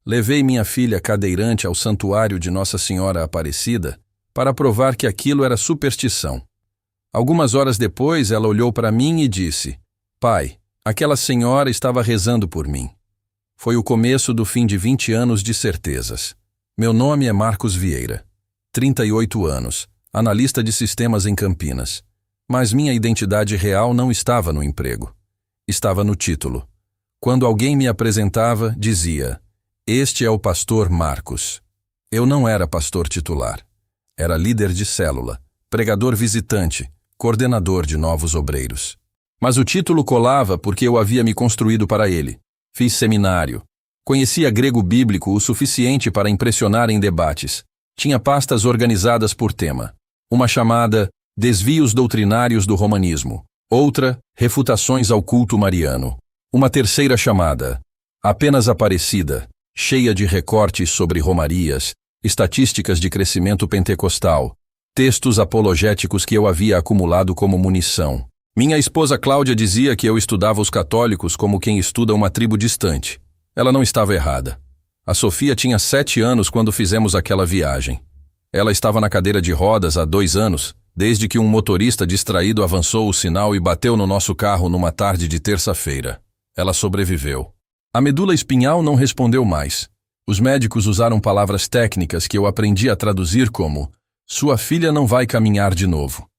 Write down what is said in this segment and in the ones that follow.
Levei minha filha cadeirante ao santuário de Nossa Senhora Aparecida para provar que aquilo era superstição. Algumas horas depois, ela olhou para mim e disse: "Pai, aquela senhora estava rezando por mim." Foi o começo do fim de 20 anos de certezas. Meu nome é Marcos Vieira, 38 anos, analista de sistemas em Campinas. Mas minha identidade real não estava no emprego. Estava no título. Quando alguém me apresentava, dizia: "Este é o pastor Marcos." Eu não era pastor titular. Era líder de célula, pregador visitante, coordenador de novos obreiros. Mas o título colava porque eu havia me construído para ele. Fiz seminário. Conhecia grego bíblico o suficiente para impressionar em debates. Tinha pastas organizadas por tema. Uma chamada Desvios Doutrinários do Romanismo. Outra, Refutações ao Culto Mariano. Uma terceira chamada, Apenas Aparecida, cheia de recortes sobre romarias, estatísticas de crescimento pentecostal, textos apologéticos que eu havia acumulado como munição. Minha esposa Cláudia dizia que eu estudava os católicos como quem estuda uma tribo distante. Ela não estava errada. A Sofia tinha 7 anos quando fizemos aquela viagem. Ela estava na cadeira de rodas há 2 anos, desde que um motorista distraído avançou o sinal e bateu no nosso carro numa tarde de terça-feira. Ela sobreviveu. A medula espinhal não respondeu mais. Os médicos usaram palavras técnicas que eu aprendi a traduzir como: "Sua filha não vai caminhar de novo."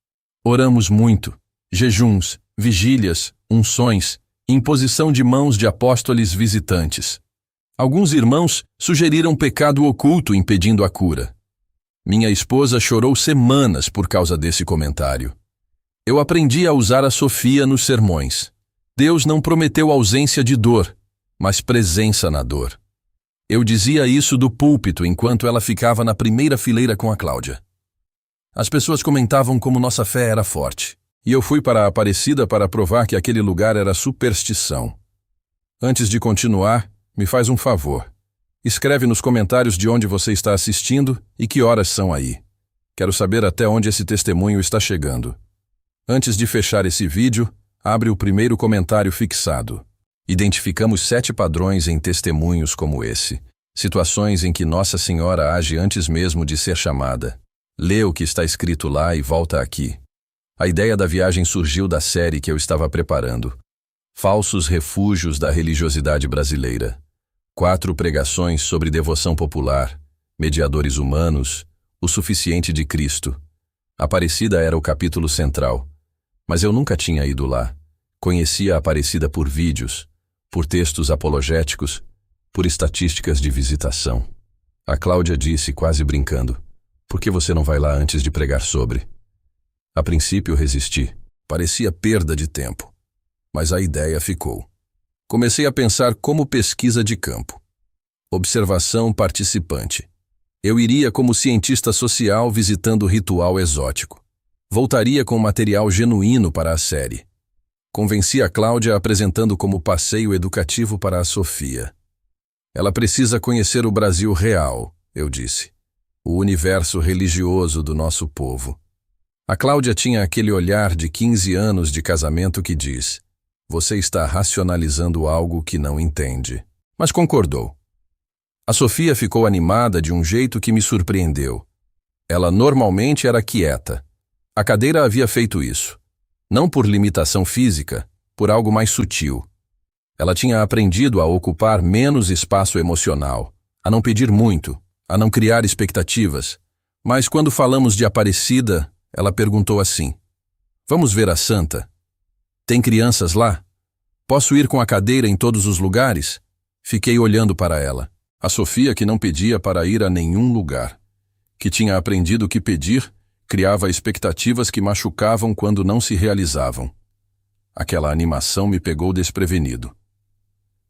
Oramos muito. Jejuns, vigílias, unções, imposição de mãos de apóstolos visitantes. Alguns irmãos sugeriram pecado oculto impedindo a cura. Minha esposa chorou semanas por causa desse comentário. Eu aprendi a usar a Sofia nos sermões. Deus não prometeu ausência de dor, mas presença na dor. Eu dizia isso do púlpito enquanto ela ficava na primeira fileira com a Cláudia. As pessoas comentavam como nossa fé era forte. E eu fui para a Aparecida para provar que aquele lugar era superstição. Antes de continuar, me faz um favor. Escreve nos comentários de onde você está assistindo e que horas são aí. Quero saber até onde esse testemunho está chegando. Antes de fechar esse vídeo, abre o primeiro comentário fixado. Identificamos 7 padrões em testemunhos como esse. Situações em que Nossa Senhora age antes mesmo de ser chamada. Lê o que está escrito lá e volta aqui. A ideia da viagem surgiu da série que eu estava preparando. Falsos refúgios da religiosidade brasileira. 4 pregações sobre devoção popular, mediadores humanos, o suficiente de Cristo. Aparecida era o capítulo central. Mas eu nunca tinha ido lá. Conhecia a Aparecida por vídeos, por textos apologéticos, por estatísticas de visitação. A Cláudia disse, quase brincando: "Por que você não vai lá antes de pregar sobre?" A princípio resisti. Parecia perda de tempo. Mas a ideia ficou. Comecei a pensar como pesquisa de campo. Observação participante. Eu iria como cientista social visitando ritual exótico. Voltaria com material genuíno para a série. Convenci a Cláudia apresentando como passeio educativo para a Sofia. Ela precisa conhecer o Brasil real, eu disse. O universo religioso do nosso povo. A Cláudia tinha aquele olhar de 15 anos de casamento que diz: "Você está racionalizando algo que não entende." Mas concordou. A Sofia ficou animada de um jeito que me surpreendeu. Ela normalmente era quieta. A cadeira havia feito isso. Não por limitação física, por algo mais sutil. Ela tinha aprendido a ocupar menos espaço emocional, a não pedir muito, a não criar expectativas. Mas quando falamos de Aparecida, ela perguntou assim: "Vamos ver a santa? Tem crianças lá? Posso ir com a cadeira em todos os lugares?" Fiquei olhando para ela. A Sofia, que não pedia para ir a nenhum lugar. Que tinha aprendido que pedir criava expectativas que machucavam quando não se realizavam. Aquela animação me pegou desprevenido.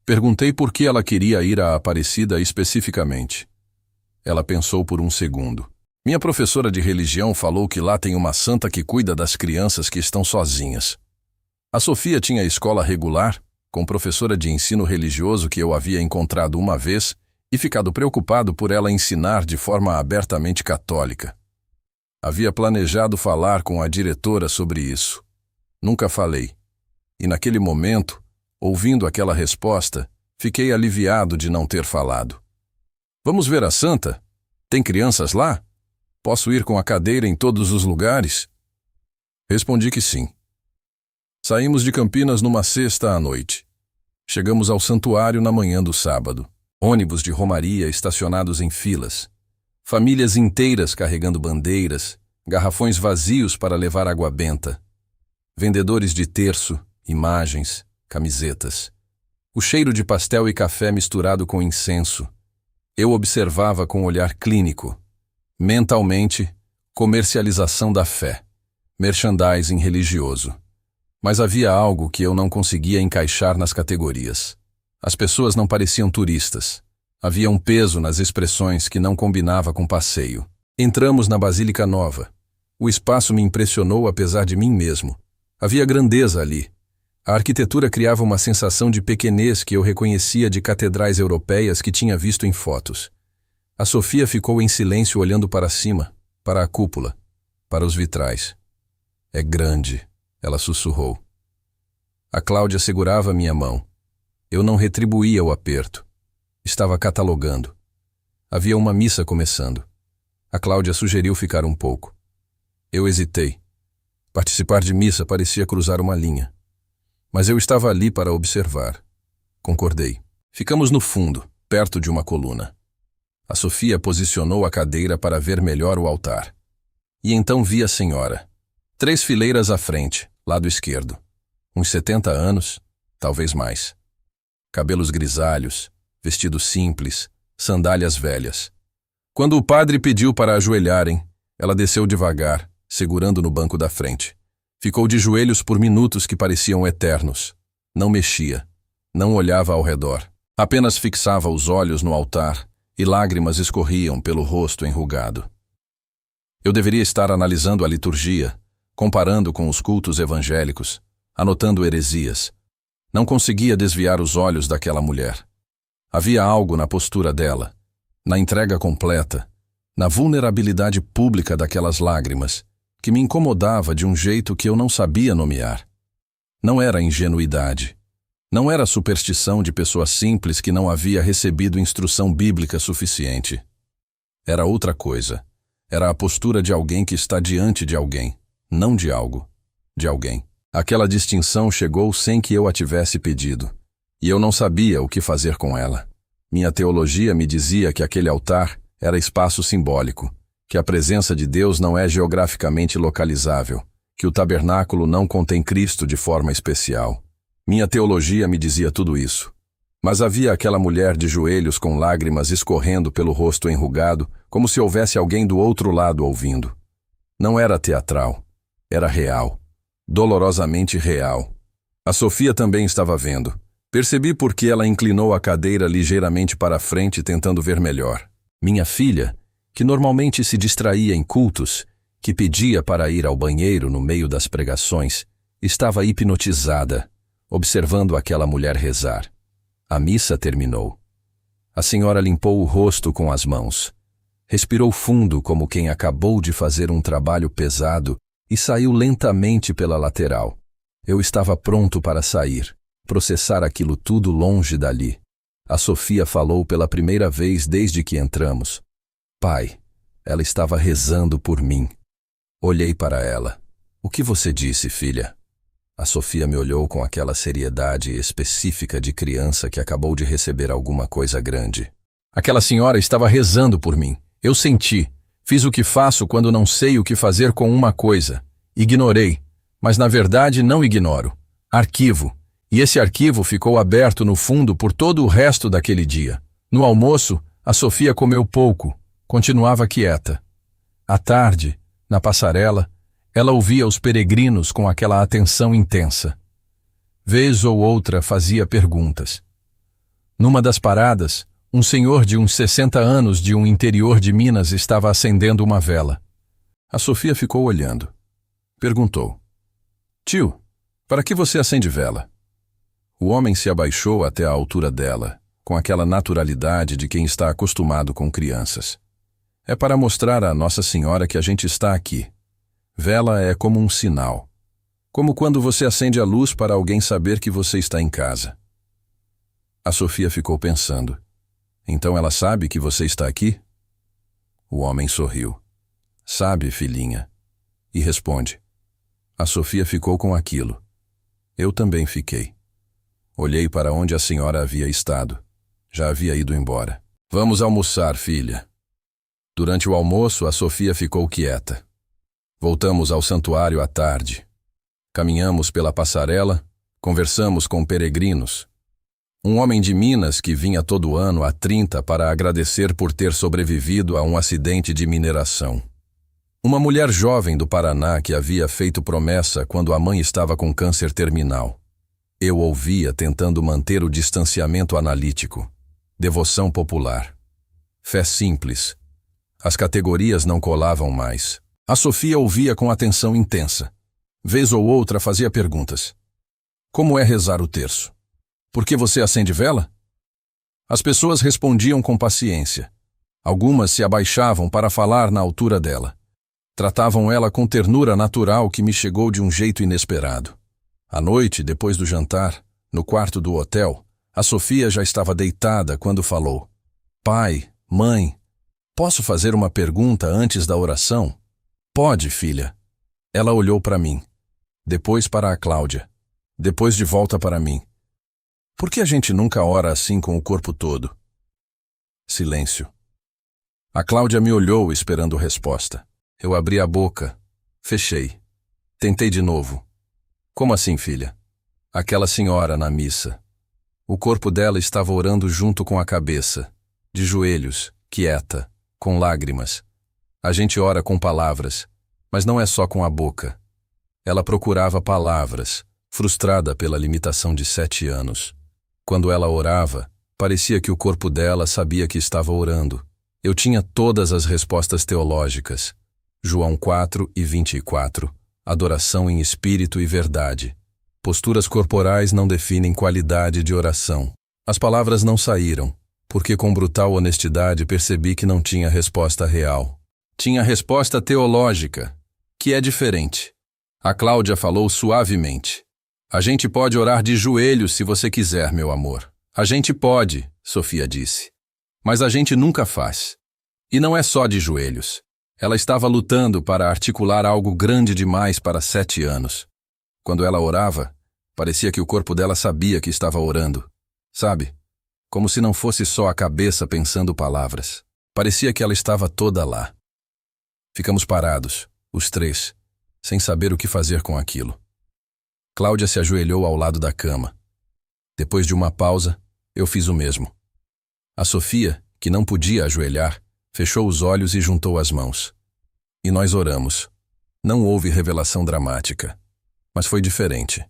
Perguntei por que ela queria ir à Aparecida especificamente. Ela pensou por um segundo. Minha professora de religião falou que lá tem uma santa que cuida das crianças que estão sozinhas. A Sofia tinha escola regular, com professora de ensino religioso que eu havia encontrado uma vez e ficado preocupado por ela ensinar de forma abertamente católica. Havia planejado falar com a diretora sobre isso. Nunca falei. E naquele momento, ouvindo aquela resposta, fiquei aliviado de não ter falado. Vamos ver a santa? Tem crianças lá? Posso ir com a cadeira em todos os lugares? Respondi que sim. Saímos de Campinas numa sexta à noite. Chegamos ao santuário na manhã do sábado. Ônibus de romaria estacionados em filas. Famílias inteiras carregando bandeiras, garrafões vazios para levar água benta. Vendedores de terço, imagens, camisetas. O cheiro de pastel e café misturado com incenso. Eu observava com um olhar clínico. Mentalmente, comercialização da fé. Merchandising religioso. Mas havia algo que eu não conseguia encaixar nas categorias. As pessoas não pareciam turistas. Havia um peso nas expressões que não combinava com passeio. Entramos na Basílica Nova. O espaço me impressionou apesar de mim mesmo. Havia grandeza ali. A arquitetura criava uma sensação de pequenez que eu reconhecia de catedrais europeias que tinha visto em fotos. A Sofia ficou em silêncio olhando para cima, para a cúpula, para os vitrais. É grande, ela sussurrou. A Cláudia segurava minha mão. Eu não retribuía o aperto. Estava catalogando. Havia uma missa começando. A Cláudia sugeriu ficar um pouco. Eu hesitei. Participar de missa parecia cruzar uma linha. Mas eu estava ali para observar. Concordei. Ficamos no fundo, perto de uma coluna. A Sofia posicionou a cadeira para ver melhor o altar. E então vi a senhora. 3 fileiras à frente, lado esquerdo. Uns 70 anos, talvez mais. Cabelos grisalhos, vestido simples, sandálias velhas. Quando o padre pediu para ajoelharem, ela desceu devagar, segurando no banco da frente. Ficou de joelhos por minutos que pareciam eternos. Não mexia. Não olhava ao redor. Apenas fixava os olhos no altar e lágrimas escorriam pelo rosto enrugado. Eu deveria estar analisando a liturgia, comparando com os cultos evangélicos, anotando heresias. Não conseguia desviar os olhos daquela mulher. Havia algo na postura dela, na entrega completa, na vulnerabilidade pública daquelas lágrimas, que me incomodava de um jeito que eu não sabia nomear. Não era ingenuidade. Não era superstição de pessoa simples que não havia recebido instrução bíblica suficiente. Era outra coisa. Era a postura de alguém que está diante de alguém, não de algo, de alguém. Aquela distinção chegou sem que eu a tivesse pedido, e eu não sabia o que fazer com ela. Minha teologia me dizia que aquele altar era espaço simbólico, que a presença de Deus não é geograficamente localizável, que o tabernáculo não contém Cristo de forma especial. Minha teologia me dizia tudo isso. Mas havia aquela mulher de joelhos com lágrimas escorrendo pelo rosto enrugado, como se houvesse alguém do outro lado ouvindo. Não era teatral, era real, dolorosamente real. A Sofia também estava vendo. Percebi porque ela inclinou a cadeira ligeiramente para a frente tentando ver melhor. Minha filha, que normalmente se distraía em cultos, que pedia para ir ao banheiro no meio das pregações, estava hipnotizada, observando aquela mulher rezar. A missa terminou. A senhora limpou o rosto com as mãos. Respirou fundo como quem acabou de fazer um trabalho pesado e saiu lentamente pela lateral. Eu estava pronto para sair, processar aquilo tudo longe dali. A Sofia falou pela primeira vez desde que entramos. Pai, ela estava rezando por mim. Olhei para ela. O que você disse, filha? A Sofia me olhou com aquela seriedade específica de criança que acabou de receber alguma coisa grande. Aquela senhora estava rezando por mim. Eu senti. Fiz o que faço quando não sei o que fazer com uma coisa. Ignorei. Mas na verdade não ignoro. Arquivo. E esse arquivo ficou aberto no fundo por todo o resto daquele dia. No almoço, a Sofia comeu pouco. Continuava quieta. À tarde, na passarela, ela ouvia os peregrinos com aquela atenção intensa. Vez ou outra fazia perguntas. Numa das paradas, um senhor de uns 60 anos de um interior de Minas estava acendendo uma vela. A Sofia ficou olhando. Perguntou. Tio, para que você acende vela? O homem se abaixou até a altura dela, com aquela naturalidade de quem está acostumado com crianças. É para mostrar à Nossa Senhora que a gente está aqui. Vela é como um sinal. Como quando você acende a luz para alguém saber que você está em casa. A Sofia ficou pensando. Então ela sabe que você está aqui? O homem sorriu. Sabe, filhinha. E responde. A Sofia ficou com aquilo. Eu também fiquei. Olhei para onde a senhora havia estado. Já havia ido embora. Vamos almoçar, filha. Durante o almoço, a Sofia ficou quieta. Voltamos ao santuário à tarde. Caminhamos pela passarela, conversamos com peregrinos. Um homem de Minas que vinha todo ano há 30 para agradecer por ter sobrevivido a um acidente de mineração. Uma mulher jovem do Paraná que havia feito promessa quando a mãe estava com câncer terminal. Eu ouvia tentando manter o distanciamento analítico. Devoção popular. Fé simples. As categorias não colavam mais. A Sofia ouvia com atenção intensa. Vez ou outra fazia perguntas. Como é rezar o terço? Por que você acende vela? As pessoas respondiam com paciência. Algumas se abaixavam para falar na altura dela. Tratavam ela com ternura natural que me chegou de um jeito inesperado. À noite, depois do jantar, no quarto do hotel, a Sofia já estava deitada quando falou. Pai, mãe, posso fazer uma pergunta antes da oração? Pode, filha. Ela olhou para mim. Depois para a Cláudia. Depois de volta para mim. Por que a gente nunca ora assim com o corpo todo? Silêncio. A Cláudia me olhou esperando resposta. Eu abri a boca. Fechei. Tentei de novo. Como assim, filha? Aquela senhora na missa. O corpo dela estava orando junto com a cabeça. De joelhos, quieta, com lágrimas. A gente ora com palavras, mas não é só com a boca. Ela procurava palavras, frustrada pela limitação de 7 anos. Quando ela orava, parecia que o corpo dela sabia que estava orando. Eu tinha todas as respostas teológicas. João 4:24. Adoração em espírito e verdade. Posturas corporais não definem qualidade de oração. As palavras não saíram, porque com brutal honestidade percebi que não tinha resposta real. Tinha resposta teológica, que é diferente. A Cláudia falou suavemente. A gente pode orar de joelhos se você quiser, meu amor. A gente pode, Sofia disse. Mas a gente nunca faz. E não é só de joelhos. Ela estava lutando para articular algo grande demais para 7 anos. Quando ela orava, parecia que o corpo dela sabia que estava orando. Sabe? Como se não fosse só a cabeça pensando palavras. Parecia que ela estava toda lá. Ficamos parados, os 3, sem saber o que fazer com aquilo. Cláudia se ajoelhou ao lado da cama. Depois de uma pausa, eu fiz o mesmo. A Sofia, que não podia ajoelhar, fechou os olhos e juntou as mãos. E nós oramos. Não houve revelação dramática, mas foi diferente.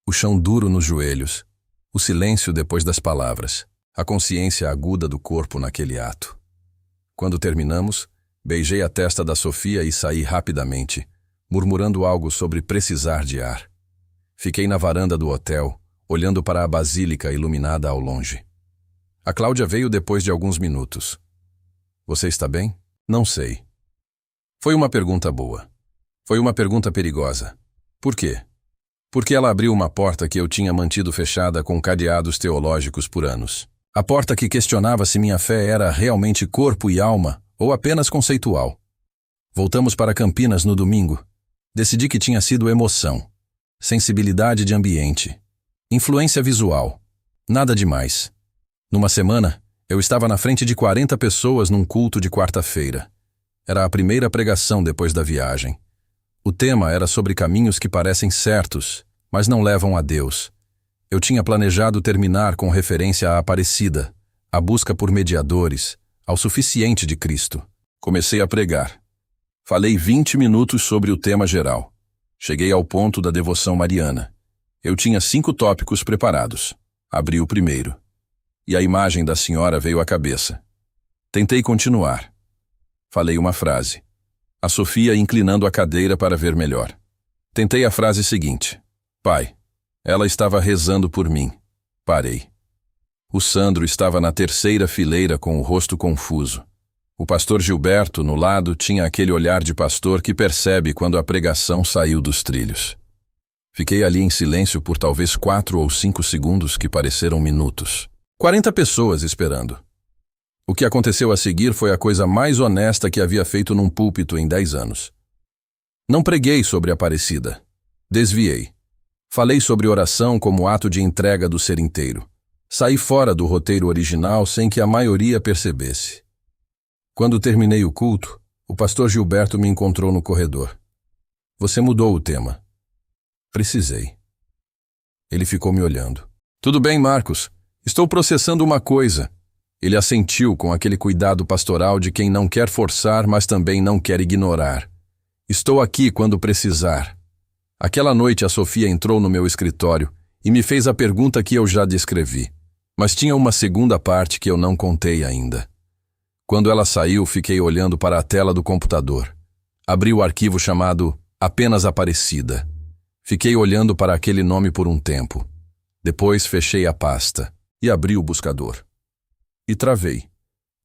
O chão duro nos joelhos, o silêncio depois das palavras, a consciência aguda do corpo naquele ato. Quando terminamos, beijei a testa da Sofia e saí rapidamente, murmurando algo sobre precisar de ar. Fiquei na varanda do hotel, olhando para a basílica iluminada ao longe. A Cláudia veio depois de alguns minutos. Você está bem? Não sei. Foi uma pergunta boa. Foi uma pergunta perigosa. Por quê? Porque ela abriu uma porta que eu tinha mantido fechada com cadeados teológicos por anos. A porta que questionava se minha fé era realmente corpo e alma ou apenas conceitual. Voltamos para Campinas no domingo. Decidi que tinha sido emoção, sensibilidade de ambiente, influência visual. Nada demais. Numa semana, eu estava na frente de 40 pessoas num culto de quarta-feira. Era a primeira pregação depois da viagem. O tema era sobre caminhos que parecem certos, mas não levam a Deus. Eu tinha planejado terminar com referência à Aparecida, à busca por mediadores, ao suficiente de Cristo. Comecei a pregar. Falei 20 minutos sobre o tema geral. Cheguei ao ponto da devoção mariana. Eu tinha 5 tópicos preparados. Abri o primeiro. E a imagem da senhora veio à cabeça. Tentei continuar. Falei uma frase. A Sofia inclinando a cadeira para ver melhor. Tentei a frase seguinte. Pai, ela estava rezando por mim. Parei. O Sandro estava na terceira fileira com o rosto confuso. O pastor Gilberto, no lado, tinha aquele olhar de pastor que percebe quando a pregação saiu dos trilhos. Fiquei ali em silêncio por talvez 4 ou 5 segundos que pareceram minutos. 40 pessoas esperando. O que aconteceu a seguir foi a coisa mais honesta que havia feito num púlpito em 10 anos. Não preguei sobre Aparecida. Desviei. Falei sobre oração como ato de entrega do ser inteiro. Saí fora do roteiro original sem que a maioria percebesse. Quando terminei o culto, o pastor Gilberto me encontrou no corredor. Você mudou o tema. Precisei. Ele ficou me olhando. Tudo bem, Marcos. Estou processando uma coisa. Ele assentiu com aquele cuidado pastoral de quem não quer forçar, mas também não quer ignorar. Estou aqui quando precisar. Aquela noite a Sofia entrou no meu escritório e me fez a pergunta que eu já descrevi, mas tinha uma segunda parte que eu não contei ainda. Quando ela saiu, fiquei olhando para a tela do computador. Abri o arquivo chamado Apenas Aparecida. Fiquei olhando para aquele nome por um tempo. Depois fechei a pasta e abri o buscador. E travei.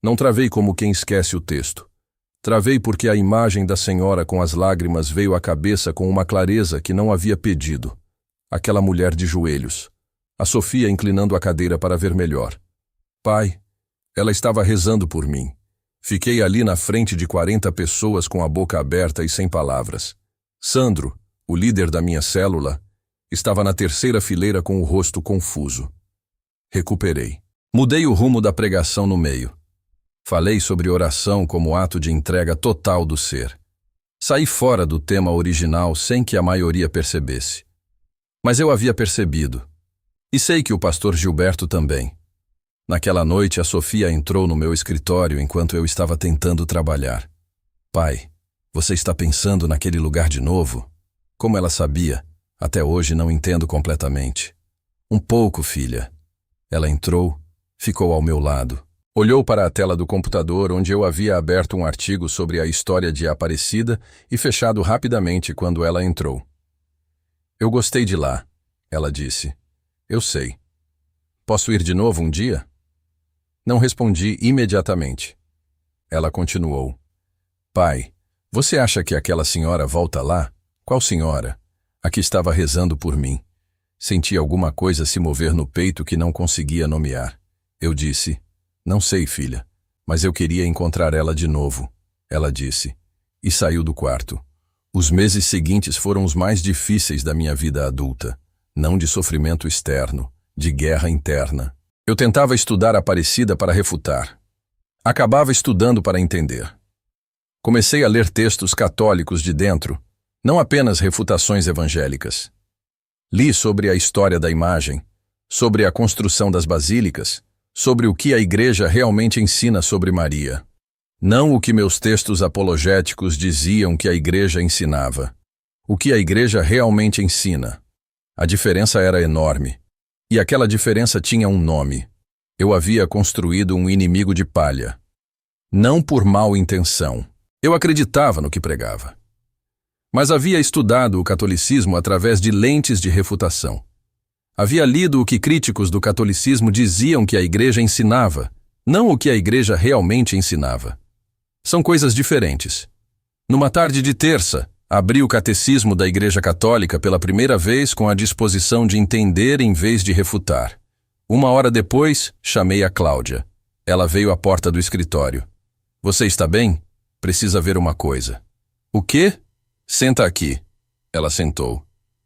Não travei como quem esquece o texto. Travei porque a imagem da senhora com as lágrimas veio à cabeça com uma clareza que não havia pedido. Aquela mulher de joelhos. A Sofia inclinando a cadeira para ver melhor. Pai, ela estava rezando por mim. Fiquei ali na frente de 40 pessoas com a boca aberta e sem palavras. Sandro, o líder da minha célula, estava na terceira fileira com o rosto confuso. Recuperei. Mudei o rumo da pregação no meio. Falei sobre oração como ato de entrega total do ser. Saí fora do tema original sem que a maioria percebesse. Mas eu havia percebido. E sei que o pastor Gilberto também. Naquela noite, a Sofia entrou no meu escritório enquanto eu estava tentando trabalhar. Pai, você está pensando naquele lugar de novo? Como ela sabia, até hoje não entendo completamente. Um pouco, filha. Ela entrou, ficou ao meu lado. Olhou para a tela do computador onde eu havia aberto um artigo sobre a história de Aparecida e fechado rapidamente quando ela entrou. Eu gostei de lá, ela disse. Eu sei. Posso ir de novo um dia? Não respondi imediatamente. Ela continuou. Pai, você acha que aquela senhora volta lá? Qual senhora? A que estava rezando por mim. Senti alguma coisa se mover no peito que não conseguia nomear. Eu disse, não sei, filha, mas eu queria encontrar ela de novo. Ela disse, e saiu do quarto. Os meses seguintes foram os mais difíceis da minha vida adulta, não de sofrimento externo, de guerra interna. Eu tentava estudar Aparecida para refutar. Acabava estudando para entender. Comecei a ler textos católicos de dentro, não apenas refutações evangélicas. Li sobre a história da imagem, sobre a construção das basílicas, sobre o que a Igreja realmente ensina sobre Maria. Não o que meus textos apologéticos diziam que a Igreja ensinava. O que a Igreja realmente ensina. A diferença era enorme. E aquela diferença tinha um nome. Eu havia construído um inimigo de palha. Não por mal intenção. Eu acreditava no que pregava. Mas havia estudado o catolicismo através de lentes de refutação. Havia lido o que críticos do catolicismo diziam que a Igreja ensinava, não o que a Igreja realmente ensinava. São coisas diferentes. Numa tarde de terça, abri o catecismo da Igreja Católica pela primeira vez com a disposição de entender em vez de refutar. 1 hora depois, chamei a Cláudia. Ela veio à porta do escritório. Você está bem? Precisa ver uma coisa. O quê? Senta aqui. Ela sentou.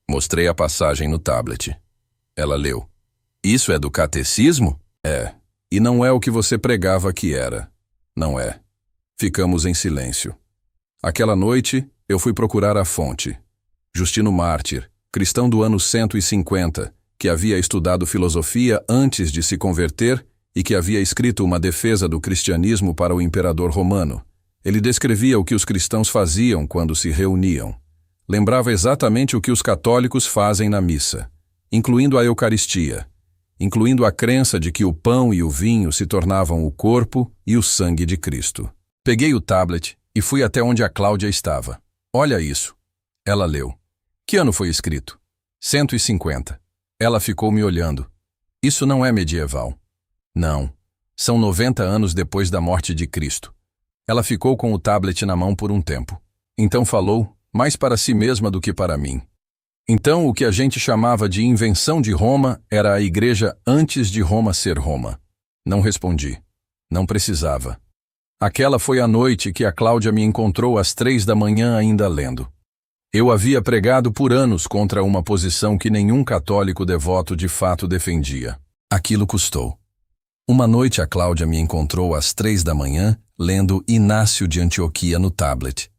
Mostrei a passagem no tablet. Ela leu. Isso é do catecismo? É. E não é o que você pregava que era. Não é. Ficamos em silêncio. Aquela noite, eu fui procurar a fonte. Justino Mártir, cristão do ano 150, que havia estudado filosofia antes de se converter e que havia escrito uma defesa do cristianismo para o imperador romano. Ele descrevia o que os cristãos faziam quando se reuniam. Lembrava exatamente o que os católicos fazem na missa, incluindo a Eucaristia, incluindo a crença de que o pão e o vinho se tornavam o corpo e o sangue de Cristo. Peguei o tablet e fui até onde a Cláudia estava. Olha isso. Ela leu. Que ano foi escrito? 150. Ela ficou me olhando. Isso não é medieval. Não. São 90 anos depois da morte de Cristo. Ela ficou com o tablet na mão por um tempo. Então falou, mais para si mesma do que para mim. Então o que a gente chamava de invenção de Roma era a Igreja antes de Roma ser Roma. Não respondi. Não precisava. Aquela foi a noite que a Cláudia me encontrou às 3 da manhã ainda lendo. Eu havia pregado por anos contra uma posição que nenhum católico devoto de fato defendia. Aquilo custou. Uma noite a Cláudia me encontrou às 3 da manhã lendo Inácio de Antioquia no tablet.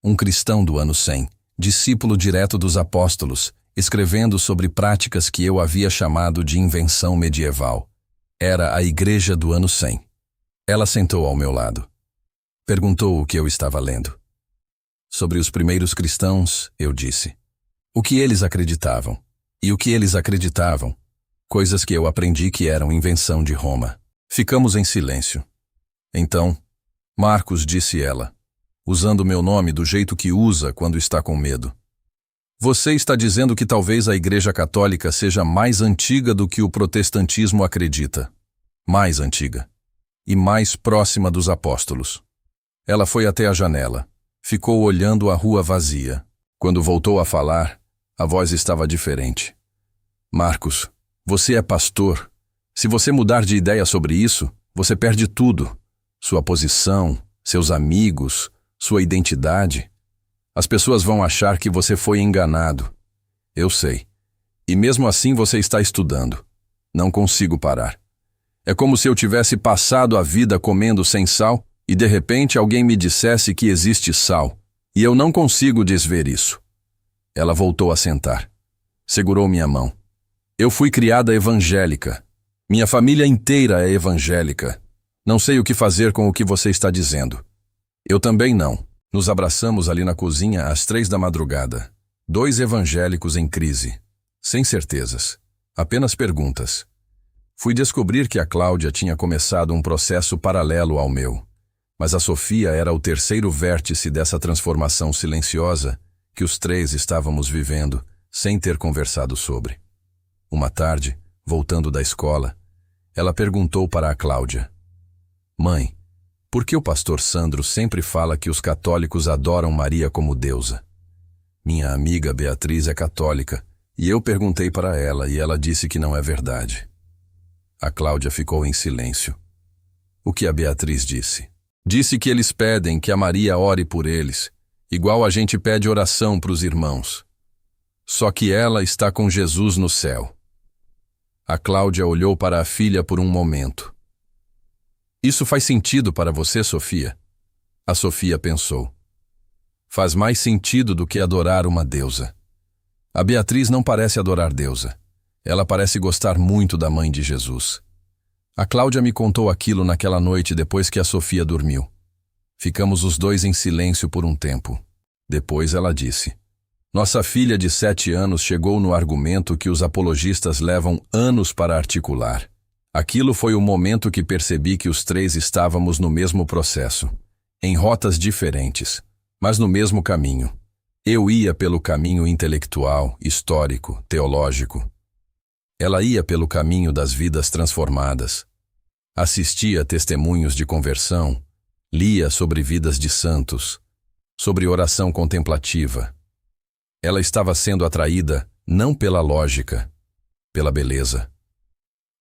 Um cristão do ano 100, discípulo direto dos apóstolos, escrevendo sobre práticas que eu havia chamado de invenção medieval. Era a igreja do ano 100. Ela sentou ao meu lado. Perguntou o que eu estava lendo. Sobre os primeiros cristãos, eu disse. O que eles acreditavam. E o que eles acreditavam. Coisas que eu aprendi que eram invenção de Roma. Ficamos em silêncio. Então, Marcos, disse ela, usando meu nome do jeito que usa quando está com medo. Você está dizendo que talvez a Igreja Católica seja mais antiga do que o protestantismo acredita. Mais antiga. E mais próxima dos apóstolos. Ela foi até a janela. Ficou olhando a rua vazia. Quando voltou a falar, a voz estava diferente. Marcos, você é pastor. Se você mudar de ideia sobre isso, você perde tudo. Sua posição, seus amigos, sua identidade. As pessoas vão achar que você foi enganado. Eu sei. E mesmo assim você está estudando. Não consigo parar. É como se eu tivesse passado a vida comendo sem sal e de repente alguém me dissesse que existe sal. E eu não consigo desver isso. Ela voltou a sentar. Segurou minha mão. Eu fui criada evangélica. Minha família inteira é evangélica. Não sei o que fazer com o que você está dizendo. Eu também não. Nos abraçamos ali na cozinha às 3 da madrugada. 2 evangélicos em crise. Sem certezas. Apenas perguntas. Fui descobrir que a Cláudia tinha começado um processo paralelo ao meu. Mas a Sofia era o terceiro vértice dessa transformação silenciosa que os 3 estávamos vivendo, sem ter conversado sobre. Uma tarde, voltando da escola, ela perguntou para a Cláudia. Mãe, por que o pastor Sandro sempre fala que os católicos adoram Maria como deusa? Minha amiga Beatriz é católica, e eu perguntei para ela e ela disse que não é verdade. A Cláudia ficou em silêncio. O que a Beatriz disse? Disse que eles pedem que a Maria ore por eles, igual a gente pede oração para os irmãos. Só que ela está com Jesus no céu. A Cláudia olhou para a filha por um momento. Isso faz sentido para você, Sofia? A Sofia pensou. Faz mais sentido do que adorar uma deusa. A Beatriz não parece adorar deusa. Ela parece gostar muito da mãe de Jesus. A Cláudia me contou aquilo naquela noite depois que a Sofia dormiu. Ficamos os 2 em silêncio por um tempo. Depois ela disse. Nossa filha de 7 anos chegou no argumento que os apologistas levam anos para articular. Aquilo foi o momento que percebi que os 3 estávamos no mesmo processo, em rotas diferentes, mas no mesmo caminho. Eu ia pelo caminho intelectual, histórico, teológico. Ela ia pelo caminho das vidas transformadas. Assistia a testemunhos de conversão, lia sobre vidas de santos, sobre oração contemplativa. Ela estava sendo atraída não pela lógica, pela beleza.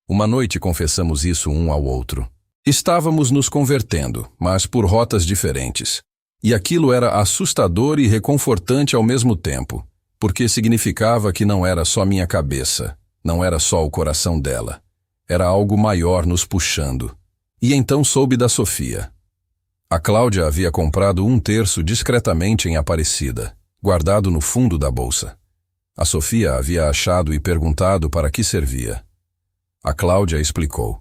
Uma noite confessamos isso um ao outro. Estávamos nos convertendo, mas por rotas diferentes. E aquilo era assustador e reconfortante ao mesmo tempo, porque significava que não era só minha cabeça, não era só o coração dela. Era algo maior nos puxando. E então soube da Sofia. A Cláudia havia comprado 1/3 discretamente em Aparecida, guardado no fundo da bolsa. A Sofia havia achado e perguntado para que servia. A Cláudia explicou.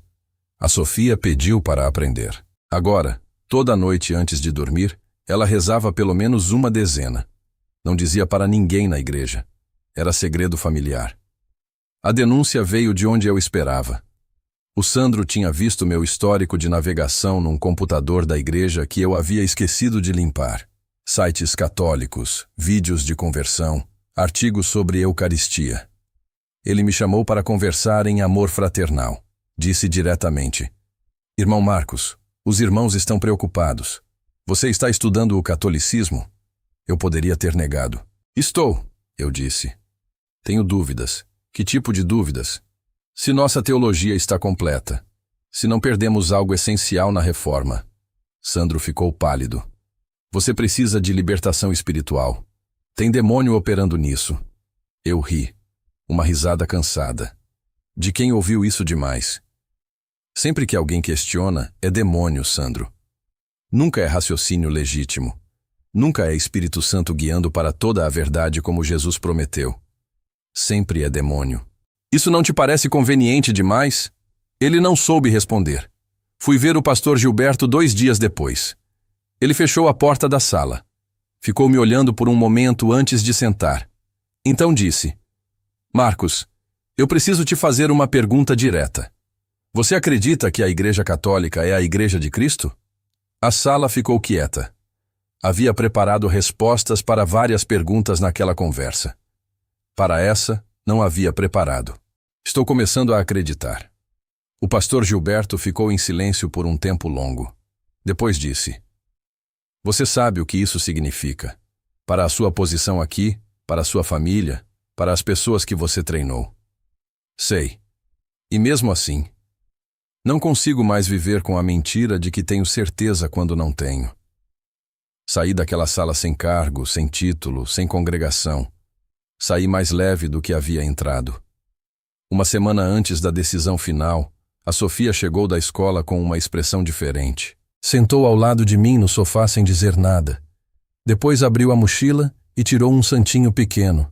A Sofia pediu para aprender. Agora, toda noite antes de dormir, ela rezava pelo menos uma dezena. Não dizia para ninguém na igreja. Era segredo familiar. A denúncia veio de onde eu esperava. O Sandro tinha visto meu histórico de navegação num computador da igreja que eu havia esquecido de limpar. Sites católicos, vídeos de conversão, artigos sobre Eucaristia. Ele me chamou para conversar em amor fraternal. Disse diretamente: Irmão Marcos, os irmãos estão preocupados. Você está estudando o catolicismo? Eu poderia ter negado. Estou, eu disse. Tenho dúvidas. Que tipo de dúvidas? Se nossa teologia está completa. se não perdemos algo essencial na reforma. Sandro ficou pálido. Você precisa de libertação espiritual. Tem demônio operando nisso. Eu ri. Uma risada cansada. De quem ouviu isso demais? Sempre que alguém questiona, é demônio, Sandro. Nunca é raciocínio legítimo. Nunca é Espírito Santo guiando para toda a verdade como Jesus prometeu. Sempre é demônio. Isso não te parece conveniente demais? Ele não soube responder. Fui ver o pastor Gilberto 2 dias depois. Ele fechou a porta da sala. Ficou me olhando por um momento antes de sentar. Então disse: Marcos, eu preciso te fazer uma pergunta direta. Você acredita que a Igreja Católica é a Igreja de Cristo? A sala ficou quieta. Havia preparado respostas para várias perguntas naquela conversa. Para essa, não havia preparado. Estou começando a acreditar. O pastor Gilberto ficou em silêncio por um tempo longo. Depois disse: Você sabe o que isso significa. Para a sua posição aqui, para a sua família, para as pessoas que você treinou. Sei. E mesmo assim, não consigo mais viver com a mentira de que tenho certeza quando não tenho. Saí daquela sala sem cargo, sem título, sem congregação. Saí mais leve do que havia entrado. Uma semana antes da decisão final, a Sofia chegou da escola com uma expressão diferente. Sentou ao lado de mim no sofá sem dizer nada. Depois abriu a mochila e tirou um santinho pequeno,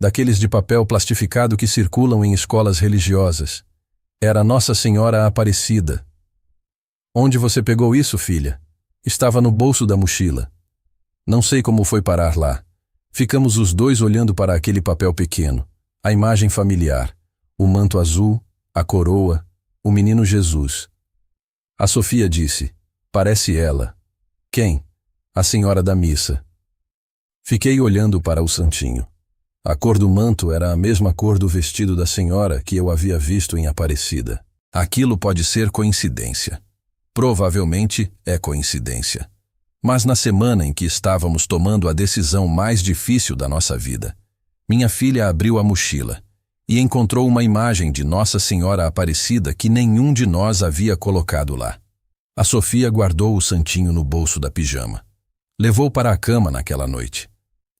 daqueles de papel plastificado que circulam em escolas religiosas. Era Nossa Senhora Aparecida. Onde você pegou isso, filha? Estava no bolso da mochila. Não sei como foi parar lá. Ficamos os dois olhando para aquele papel pequeno, a imagem familiar, o manto azul, a coroa, o menino Jesus. A Sofia disse: Parece ela. Quem? A senhora da missa. Fiquei olhando para o santinho. A cor do manto era a mesma cor do vestido da senhora que eu havia visto em Aparecida. Aquilo pode ser coincidência. Provavelmente é coincidência. Mas na semana em que estávamos tomando a decisão mais difícil da nossa vida, minha filha abriu a mochila e encontrou uma imagem de Nossa Senhora Aparecida que nenhum de nós havia colocado lá. A Sofia guardou o santinho no bolso da pijama. Levou para a cama naquela noite.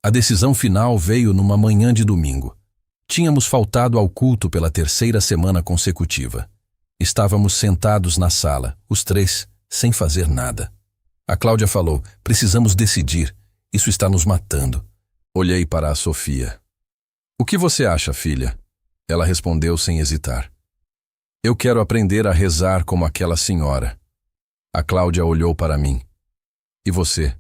A decisão final veio numa manhã de domingo. Tínhamos faltado ao culto pela 3ª semana consecutiva. Estávamos sentados na sala, os 3, sem fazer nada. A Cláudia falou: Precisamos decidir. Isso está nos matando. Olhei para a Sofia. O que você acha, filha? Ela respondeu sem hesitar. Eu quero aprender a rezar como aquela senhora. A Cláudia olhou para mim. E você?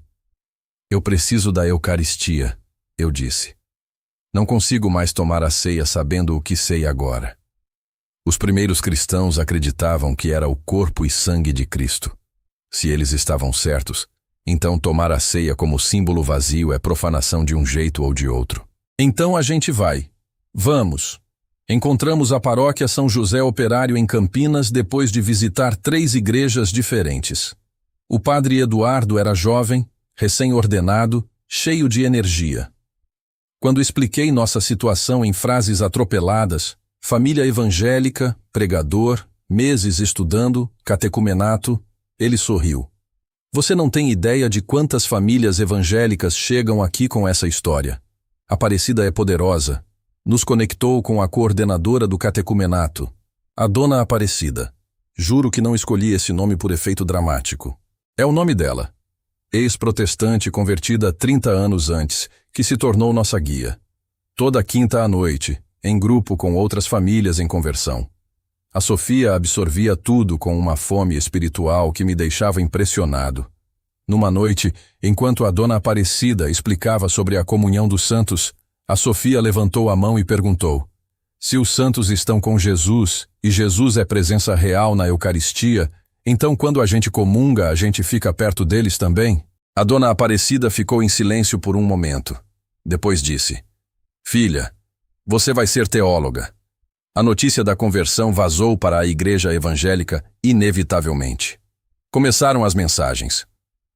Eu preciso da Eucaristia, eu disse. Não consigo mais tomar a ceia sabendo o que sei agora. Os primeiros cristãos acreditavam que era o corpo e sangue de Cristo. Se eles estavam certos, então tomar a ceia como símbolo vazio é profanação de um jeito ou de outro. Então a gente vai. Vamos. Encontramos a paróquia São José Operário em Campinas depois de visitar 3 igrejas diferentes. O padre Eduardo era jovem, recém-ordenado, cheio de energia. Quando expliquei nossa situação em frases atropeladas, família evangélica, pregador, meses estudando, catecumenato, ele sorriu. Você não tem ideia de quantas famílias evangélicas chegam aqui com essa história. Aparecida é poderosa. Nos conectou com a coordenadora do catecumenato, a Dona Aparecida. Juro que não escolhi esse nome por efeito dramático. É o nome dela. Ex-protestante convertida 30 anos antes, que se tornou nossa guia. Toda quinta à noite, em grupo com outras famílias em conversão. A Sofia absorvia tudo com uma fome espiritual que me deixava impressionado. Numa noite, enquanto a Dona Aparecida explicava sobre a comunhão dos santos, a Sofia levantou a mão e perguntou: se os santos estão com Jesus e Jesus é presença real na Eucaristia, então quando a gente comunga, a gente fica perto deles também? A Dona Aparecida ficou em silêncio por um momento. Depois disse: filha, você vai ser teóloga. A notícia da conversão vazou para a igreja evangélica inevitavelmente. Começaram as mensagens.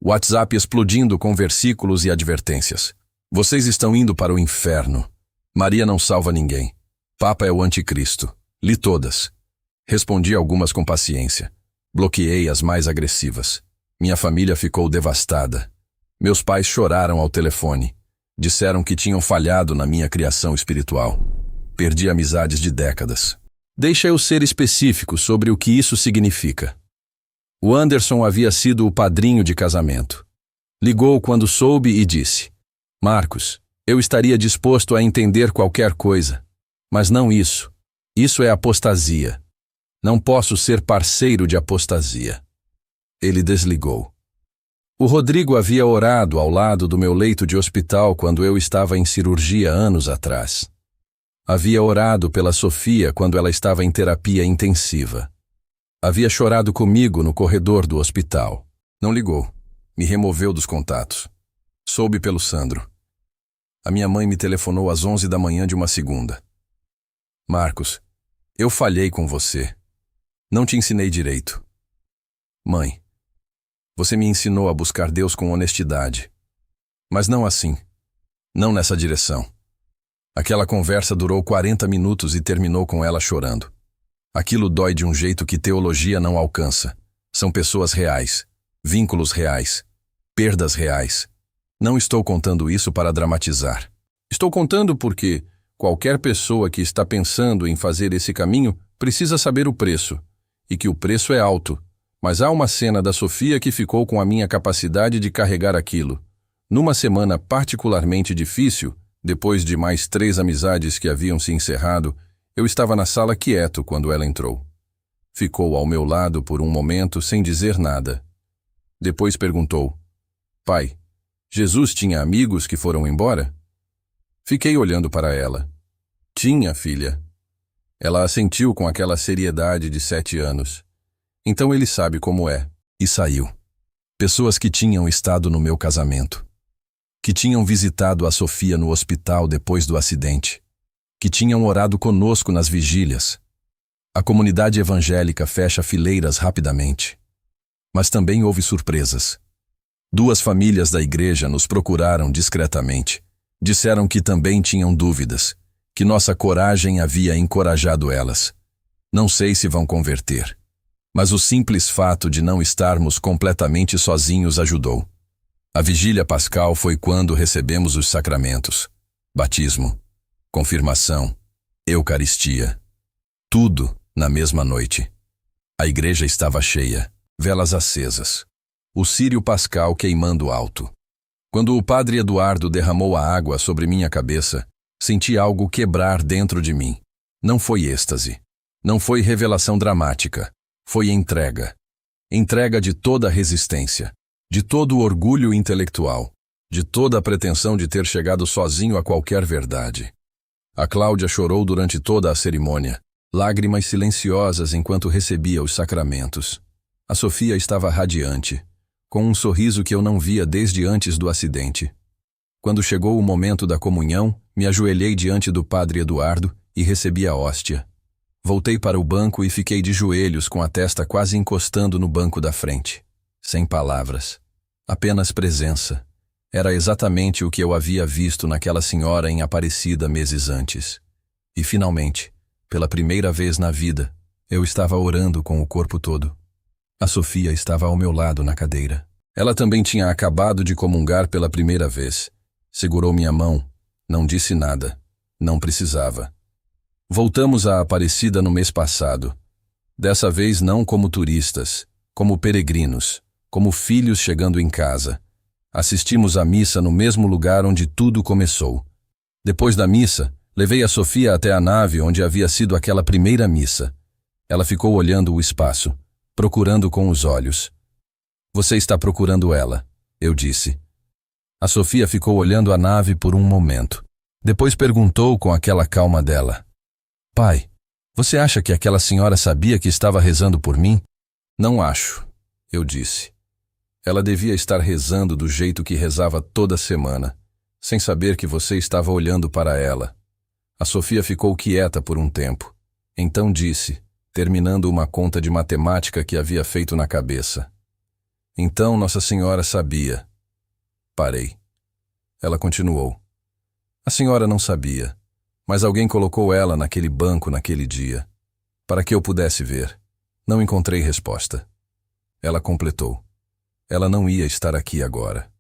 O WhatsApp explodindo com versículos e advertências. Vocês estão indo para o inferno. Maria não salva ninguém. Papa é o anticristo. Li todas. Respondi algumas com paciência. Bloqueei as mais agressivas. Minha família ficou devastada. Meus pais choraram ao telefone. Disseram que tinham falhado na minha criação espiritual. Perdi amizades de décadas. Deixa eu ser específico sobre o que isso significa. O Anderson havia sido o padrinho de casamento. Ligou quando soube e disse: Marcos, eu estaria disposto a entender qualquer coisa, mas não isso. Isso é apostasia. Não posso ser parceiro de apostasia. Ele desligou. O Rodrigo havia orado ao lado do meu leito de hospital quando eu estava em cirurgia anos atrás. Havia orado pela Sofia quando ela estava em terapia intensiva. Havia chorado comigo no corredor do hospital. Não ligou. Me removeu dos contatos. Soube pelo Sandro. A minha mãe me telefonou às 11 da manhã de uma segunda. Marcos, eu falhei com você. Não te ensinei direito. Mãe, você me ensinou a buscar Deus com honestidade. Mas não assim. Não nessa direção. Aquela conversa durou 40 minutos e terminou com ela chorando. Aquilo dói de um jeito que teologia não alcança. São pessoas reais, vínculos reais, perdas reais. Não estou contando isso para dramatizar. Estou contando porque qualquer pessoa que está pensando em fazer esse caminho precisa saber o preço, e que o preço é alto. Mas há uma cena da Sofia que ficou com a minha capacidade de carregar aquilo. Numa semana particularmente difícil, depois de mais 3 amizades que haviam se encerrado, eu estava na sala quieto quando ela entrou. Ficou ao meu lado por um momento sem dizer nada. Depois perguntou: Pai, Jesus tinha amigos que foram embora? Fiquei olhando para ela. Tinha, filha. Ela assentiu com aquela seriedade de 7 anos. Então ele sabe como é. E saiu. Pessoas que tinham estado no meu casamento. Que tinham visitado a Sofia no hospital depois do acidente. Que tinham orado conosco nas vigílias. A comunidade evangélica fecha fileiras rapidamente. Mas também houve surpresas. 2 famílias da igreja nos procuraram discretamente. Disseram que também tinham dúvidas, que nossa coragem havia encorajado elas. Não sei se vão converter. Mas o simples fato de não estarmos completamente sozinhos ajudou. A vigília pascal foi quando recebemos os sacramentos: batismo, confirmação, eucaristia. Tudo na mesma noite. A igreja estava cheia, velas acesas. O círio pascal queimando alto. Quando o padre Eduardo derramou a água sobre minha cabeça, senti algo quebrar dentro de mim. Não foi êxtase. Não foi revelação dramática. Foi entrega. Entrega de toda a resistência, de todo o orgulho intelectual, de toda a pretensão de ter chegado sozinho a qualquer verdade. A Cláudia chorou durante toda a cerimônia, lágrimas silenciosas enquanto recebia os sacramentos. A Sofia estava radiante, com um sorriso que eu não via desde antes do acidente. Quando chegou o momento da comunhão, me ajoelhei diante do padre Eduardo e recebi a hóstia. Voltei para o banco e fiquei de joelhos com a testa quase encostando no banco da frente. Sem palavras. Apenas presença. Era exatamente o que eu havia visto naquela senhora em Aparecida meses antes. E finalmente, pela primeira vez na vida, eu estava orando com o corpo todo. A Sofia estava ao meu lado na cadeira. Ela também tinha acabado de comungar pela primeira vez. Segurou minha mão. Não disse nada. Não precisava. Voltamos à Aparecida no mês passado. Dessa vez não como turistas, como peregrinos, como filhos chegando em casa. Assistimos à missa no mesmo lugar onde tudo começou. Depois da missa, levei a Sofia até a nave onde havia sido aquela primeira missa. Ela ficou olhando o espaço, procurando com os olhos. Você está procurando ela, eu disse. A Sofia ficou olhando a nave por um momento. Depois perguntou com aquela calma dela: Pai, você acha que aquela senhora sabia que estava rezando por mim? Não acho, eu disse. Ela devia estar rezando do jeito que rezava toda semana, sem saber que você estava olhando para ela. A Sofia ficou quieta por um tempo. Então disse, terminando uma conta de matemática que havia feito na cabeça: Então Nossa Senhora sabia. Parei. Ela continuou: A senhora não sabia. Mas alguém colocou ela naquele banco naquele dia. para que eu pudesse ver. Não encontrei resposta. Ela completou. Ela não ia estar aqui agora.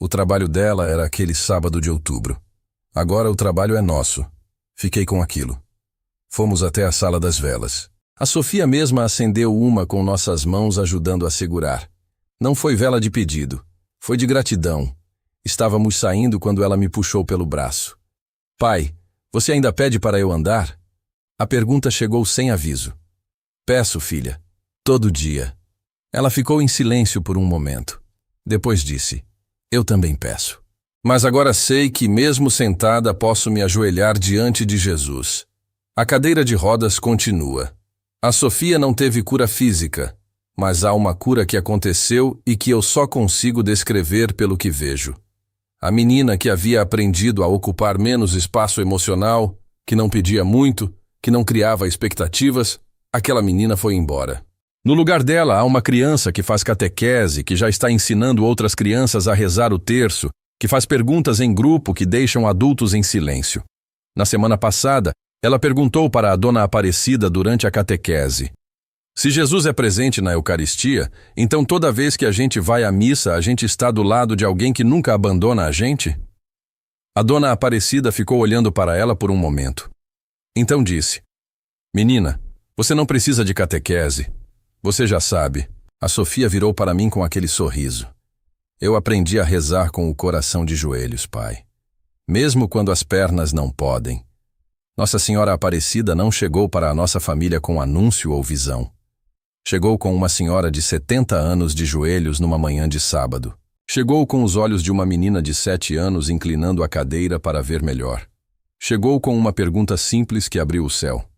O trabalho dela era aquele sábado de outubro. Agora o trabalho é nosso. Fiquei com aquilo. Fomos até a sala das velas. A Sofia mesma acendeu uma com nossas mãos ajudando a segurar. Não foi vela de pedido. Foi de gratidão. Estávamos saindo quando ela me puxou pelo braço. Pai, você ainda pede para eu andar? A pergunta chegou sem aviso. Peço, filha. Todo dia. Ela ficou em silêncio por um momento. Depois disse, eu também peço. Mas agora sei que mesmo sentada posso me ajoelhar diante de Jesus. A cadeira de rodas continua. A Sofia não teve cura física, mas há uma cura que aconteceu e que eu só consigo descrever pelo que vejo. A menina que havia aprendido a ocupar menos espaço emocional, que não pedia muito, que não criava expectativas, aquela menina foi embora. No lugar dela há uma criança que faz catequese, que já está ensinando outras crianças a rezar o terço, que faz perguntas em grupo que deixam adultos em silêncio. Na semana passada, ela perguntou para a Dona Aparecida durante a catequese. Se Jesus é presente na Eucaristia, então toda vez que a gente vai à missa, a gente está do lado de alguém que nunca abandona a gente? A Dona Aparecida ficou olhando para ela por um momento. Então disse, menina, você não precisa de catequese. Você já sabe. A Sofia virou para mim com aquele sorriso. Eu aprendi a rezar com o coração de joelhos, pai. Mesmo quando as pernas não podem. Nossa Senhora Aparecida não chegou para a nossa família com anúncio ou visão. Chegou com uma senhora de 70 anos de joelhos numa manhã de sábado. Chegou com os olhos de uma menina de 7 anos inclinando a cadeira para ver melhor. Chegou com uma pergunta simples que abriu o céu.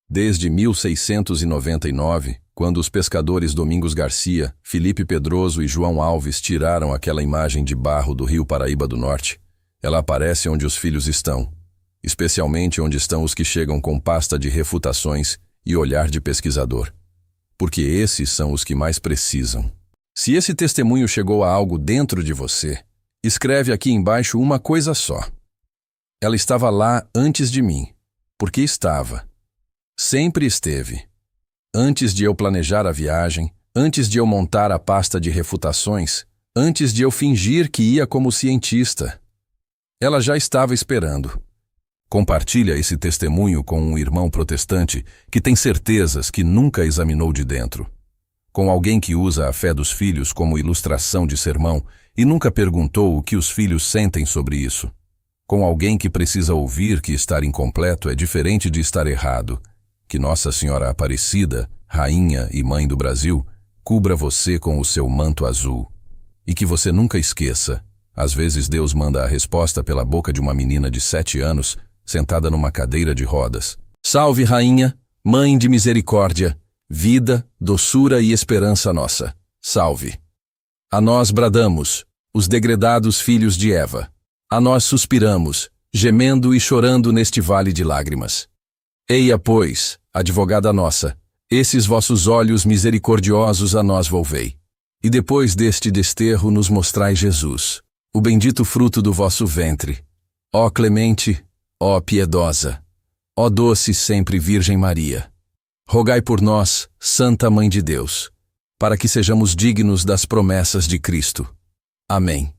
Desde 1699, quando os pescadores Domingos Garcia, Felipe Pedroso e João Alves tiraram aquela imagem de barro do Rio Paraíba do Norte, ela aparece onde os filhos estão, especialmente onde estão os que chegam com pasta de refutações e olhar de pesquisador. Porque esses são os que mais precisam. Se esse testemunho chegou a algo dentro de você, escreve aqui embaixo uma coisa só. Ela estava lá antes de mim, porque estava. Sempre esteve. Antes de eu planejar a viagem, antes de eu montar a pasta de refutações, antes de eu fingir que ia como cientista. Ela já estava esperando. Compartilha esse testemunho com um irmão protestante que tem certezas que nunca examinou de dentro. Com alguém que usa a fé dos filhos como ilustração de sermão e nunca perguntou o que os filhos sentem sobre isso. Com alguém que precisa ouvir que estar incompleto é diferente de estar errado. Que Nossa Senhora Aparecida, Rainha e Mãe do Brasil, cubra você com o seu manto azul. E que você nunca esqueça, às vezes Deus manda a resposta pela boca de uma menina de 7 anos, sentada numa cadeira de rodas. Salve, Rainha, Mãe de Misericórdia, vida, doçura e esperança nossa. Salve. A nós bradamos, os degredados filhos de Eva. A nós suspiramos, gemendo e chorando neste vale de lágrimas. Eia, pois, advogada nossa, esses vossos olhos misericordiosos a nós volvei. E depois deste desterro nos mostrai Jesus, o bendito fruto do vosso ventre. Ó clemente, ó piedosa, ó doce sempre Virgem Maria. Rogai por nós, Santa Mãe de Deus, para que sejamos dignos das promessas de Cristo. Amém.